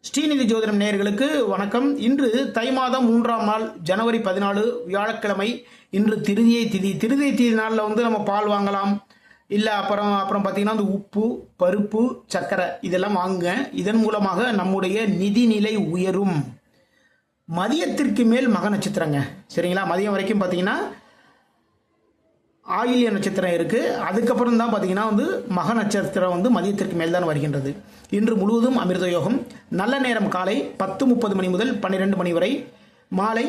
ஸ்ரீநிதி ஜோதிடம் நேயர்களுக்கு வணக்கம். இன்று தை மாதம் 3ஆம் நாள் ஜனவரி 14 வியாழக்கிழமை. இன்று திருதியை திதி நாளில் நம்ம பால் வாங்கலாம். இல்லை அப்புறம் பார்த்தீங்கன்னா அந்த உப்பு, பருப்பு, சர்க்கரை இதெல்லாம் வாங்குங்க. இதன் மூலமாக நம்முடைய நிதிநிலை உயரும். மதியத்திற்கு மேல் மக நட்சத்திரங்க, சரிங்களா? மதியம் வரைக்கும் பார்த்தீங்கன்னா ஆயில்ய நட்சத்திரம் இருக்குது. அதுக்கப்புறம் தான் பார்த்தீங்கன்னா மக நட்சத்திரம் மதியத்திற்கு மேல் தான் வருகின்றது. இன்று முழுவதும் அமிர்த யோகம். நல்ல நேரம் காலை 10:30 மணி முதல் 12 மணி வரை, மாலை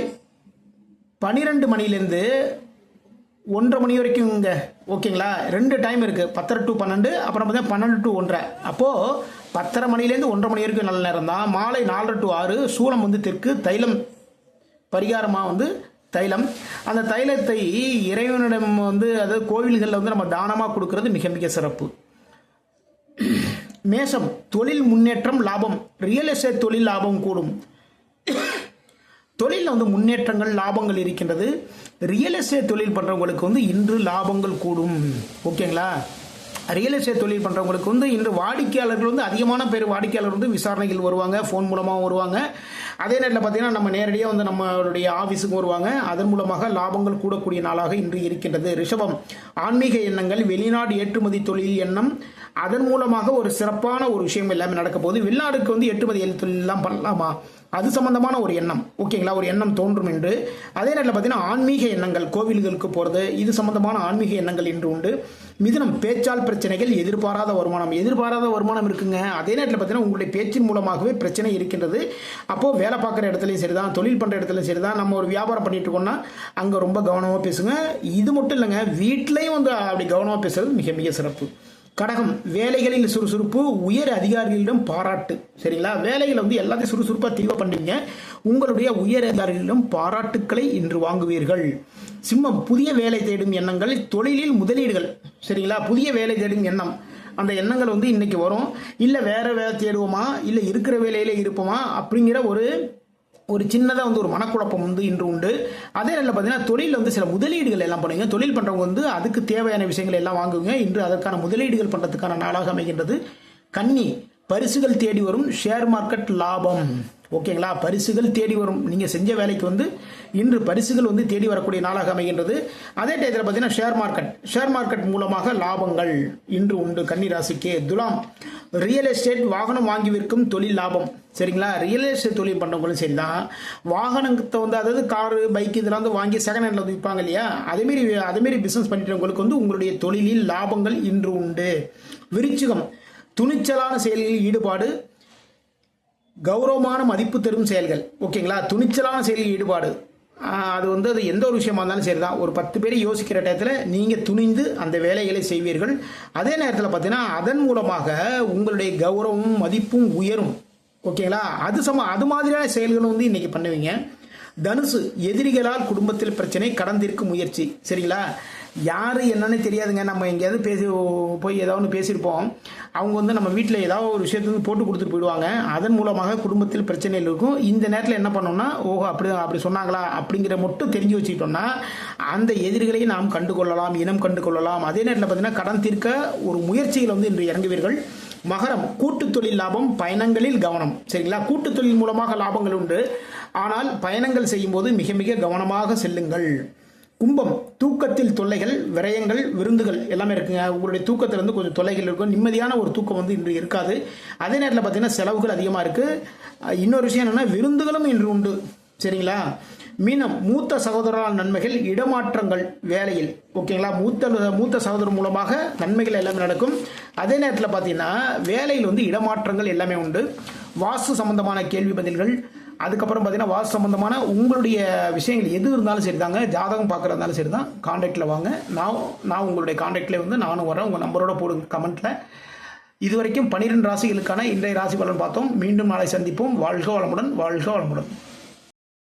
12 மணிலேருந்து 1:30 மணி வரைக்கும் இங்கே, ஓகேங்களா? 2 டைம் இருக்குது, 10:30 to 12, அப்புறம் பார்த்தீங்கன்னா 12 to 1:30. அப்போது 10:30 மணிலேருந்து 1:30 மணி வரைக்கும் நல்ல நேரம் தான். மாலை 4 to 6 சூலம் தெற்கு, தைலம் பரிகாரமாக தைலம். அந்த தைலத்தை இறைவனிடம் அதாவது கோவில்களில் நம்ம தானமாக கொடுக்கறது மிக மிக சிறப்பு. மேஷம், தொழில் முன்னேற்றம், லாபம். ரியல் எஸ்டேட் தொழில் லாபம் கூடும். தொழிலில் முன்னேற்றங்கள், லாபங்கள் இருக்கின்றது. ரியல் எஸ்டேட் தொழில் பண்ணுறவங்களுக்கு இன்று லாபங்கள் கூடும், ஓகேங்களா? ரியல் எஸ்டேட் தொழில் பண்ணுறவங்களுக்கு இன்று வாடிக்கையாளர்கள் அதிகமான பேர் வாடிக்கையாளர் விசாரணைகள் வருவாங்க, ஃபோன் மூலமாக வருவாங்க. அதே நேரத்தில் பார்த்தீங்கன்னா நம்ம நேரடியாக நம்மளுடைய ஆஃபீஸுக்கு வருவாங்க. அதன் மூலமாக லாபங்கள் கூடக்கூடிய நாளாக இன்று இருக்கின்றது. ரிஷபம், ஆன்மீக எண்ணங்கள், வெளிநாடு ஏற்றுமதி தொழில் எண்ணம். அதன் மூலமாக ஒரு சிறப்பான ஒரு விஷயம் எல்லாமே நடக்க போகுது. வெளிநாடுக்கு ஏற்றுமதி தொழிலெல்லாம் பண்ணலாமா, அது சம்பந்தமான ஒரு எண்ணம், ஓகேங்களா? ஒரு எண்ணம் தோன்றும் என்று. அதே நேரத்தில் பார்த்தீங்கன்னா ஆன்மீக எண்ணங்கள், கோவில்களுக்கு போகிறது, இது சம்பந்தமான ஆன்மீக எண்ணங்கள் இன்று உண்டு. மிதுனம், பேச்சால் பிரச்சனைகள், எதிர்பாராத வருமானம் இருக்குங்க. அதே நேரத்தில் பார்த்தீங்கன்னா உங்களுடைய பேச்சின் மூலமாகவே பிரச்சனை இருக்கின்றது. அப்போது வேலை பார்க்குற இடத்துலையும் சரிதான், தொழில் பண்ணுற இடத்துலையும் சரிதான். நம்ம ஒரு வியாபாரம் பண்ணிட்டு இருக்கோம்னா அங்கே ரொம்ப கவனமாக பேசுங்க. இது மட்டும் இல்லைங்க, வீட்லேயும் அப்படி கவனமாக பேசுறது மிக மிக சிறப்பு. கடகம், வேலைகளில் சுறுசுறுப்பு, உயர் அதிகாரிகளிடம் பாராட்டு, சரிங்களா? வேலைகளை எல்லாத்தையும் சுறுசுறுப்பாக தெளிவாக பண்ணுவீங்க. உங்களுடைய உயர் அதிகாரிகளிடம் பாராட்டுக்களை இன்று வாங்குவீர்கள். சிம்மம், புதிய வேலை தேடும் எண்ணங்கள், தொழிலில் முதலீடுகள், சரிங்களா? புதிய வேலை தேடும் எண்ணம், அந்த எண்ணங்கள் இன்னைக்கு வரும். இல்லை வேற வேலை தேடுவோமா, இல்லை இருக்கிற வேலையில இருப்போமா அப்படிங்கிற ஒரு சின்னதாக ஒரு மனக்குழப்பம் இன்று உண்டு. அதே நேரத்தில் பார்த்தீங்கன்னா தொழிலில் சில முதலீடுகள் எல்லாம் பண்ணுவீங்க. தொழில் பண்ணுறவங்க அதுக்கு தேவையான விஷயங்கள் எல்லாம் வாங்குவீங்க. இன்று அதற்கான முதலீடுகள் பண்ணுறதுக்கான நாளாக அமைகின்றது. கன்னி, பரிசுகள் தேடி வரும், ஷேர் மார்க்கெட் லாபம், ஓகேங்களா? பரிசுகள் தேடி வரும். நீங்கள் செஞ்ச வேலைக்கு இன்று பரிசுகள் தேடி வரக்கூடிய நாளாக அமைகின்றது. அதே டயத்தில் பார்த்தீங்கன்னா ஷேர் மார்க்கெட் மூலமாக லாபங்கள் இன்று உண்டு கன்னி ராசிக்கு. துலாம், ரியல் எஸ்டேட், வாகனம் வாங்கி விற்கும் தொழில் லாபம், சரிங்களா? ரியல் எஸ்டேட் தொழில் பண்ணுறவங்களும் சரி தான். வாகனத்தை அதாவது காரு, பைக் இதெல்லாம் வாங்கி செகண்ட் ஹேண்டில் விற்பாங்க இல்லையா? அதேமாரி பிஸ்னஸ் பண்ணிட்டவங்களுக்கு உங்களுடைய தொழிலில் லாபங்கள் இன்று உண்டு. விருச்சிகம், துணிச்சலான செயல்களில் ஈடுபாடு, கௌரவமான மதிப்பு தரும் செயல்கள், ஓகேங்களா? துணிச்சலான செயலில் ஈடுபாடு, அது அது எந்த ஒரு விஷயமா இருந்தாலும் சரி தான். ஒரு 10 பேரை யோசிக்கிற டயத்தில் நீங்கள் துணிந்து அந்த வேலைகளை செய்வீர்கள். அதே நேரத்தில் பார்த்தீங்கன்னா அதன் மூலமாக உங்களுடைய கௌரவமும் மதிப்பும் உயரும், ஓகேங்களா? அது மாதிரியான செயல்களும் இன்னைக்கு பண்ணுவீங்க. தனுசு, எதிரிகளால் குடும்பத்தில் பிரச்சனை, கடந்திருக்கும் முயற்சி, சரிங்களா? யார் என்னன்னு தெரியாதுங்க. நம்ம எங்கேயாவது போய் ஏதாவது பேசியிருப்போம். அவங்க நம்ம வீட்டில் ஏதாவது ஒரு விஷயத்தை போட்டு கொடுத்துட்டு போயிடுவாங்க. அதன் மூலமாக குடும்பத்தில் பிரச்சனைகள் இருக்கும். இந்த நேரத்தில் என்ன பண்ணோம்னா, ஓஹோ அப்படி சொன்னாங்களா அப்படிங்கிற மட்டும் தெரிஞ்சு வச்சுக்கிட்டோம்னா அந்த எதிரிகளை நாம் கண்டுகொள்ளலாம், இனம் கண்டுகொள்ளலாம். அதே நேரத்தில் பார்த்தீங்கன்னா கடன் தீர்க்க ஒரு முயற்சிகள் இன்று இறங்குவீர்கள். மகரம், கூட்டு தொழில் லாபம், பயணங்களில் கவனம், சரிங்களா? கூட்டு தொழில் மூலமாக லாபங்கள் உண்டு. ஆனால் பயணங்கள் செய்யும் போது மிக மிக கவனமாக செல்லுங்கள். கும்பம், தூக்கத்தில் தொல்லைகள், விரயங்கள், விருந்துகள் எல்லாமே இருக்குங்க. உங்களுடைய தூக்கத்தில் கொஞ்சம் தொல்லைகள் இருக்கும். நிம்மதியான ஒரு தூக்கம் இன்று இருக்காது. அதே நேரத்தில் பார்த்தீங்கன்னா செலவுகள் அதிகமாக இருக்குது. இன்னொரு விஷயம் என்னென்னா விருந்துகளும் இன்று உண்டு, சரிங்களா? மீனம், மூத்த சகோதரரால் நன்மைகள், இடமாற்றங்கள் வேலையில், ஓகேங்களா? மூத்த சகோதரர் மூலமாக நன்மைகள் எல்லாமே நடக்கும். அதே நேரத்தில் பார்த்தீங்கன்னா வேலையில் இடமாற்றங்கள் எல்லாமே உண்டு. வாஸ்து சம்பந்தமான கேள்வி பதில்கள், அதுக்கப்புறம் பார்த்தீங்கன்னா வாஸ்து சம்பந்தமான உங்களுடைய விஷயங்கள் எது இருந்தாலும் சரி தாங்க. ஜாதகம் பார்க்குறதாலும் சரி தான், கான்டாக்டில் வாங்க. நான் உங்களுடைய கான்டாக்டில் நானும் வரேன். உங்கள் நம்பரோட போடுங்க கமெண்ட்டில். இதுவரைக்கும் 12 ராசிகளுக்கான இன்றைய ராசி பலன் பார்த்தோம். மீண்டும் நாளை சந்திப்போம். வாழ்க வளமுடன், வாழ்க வளமுடன்.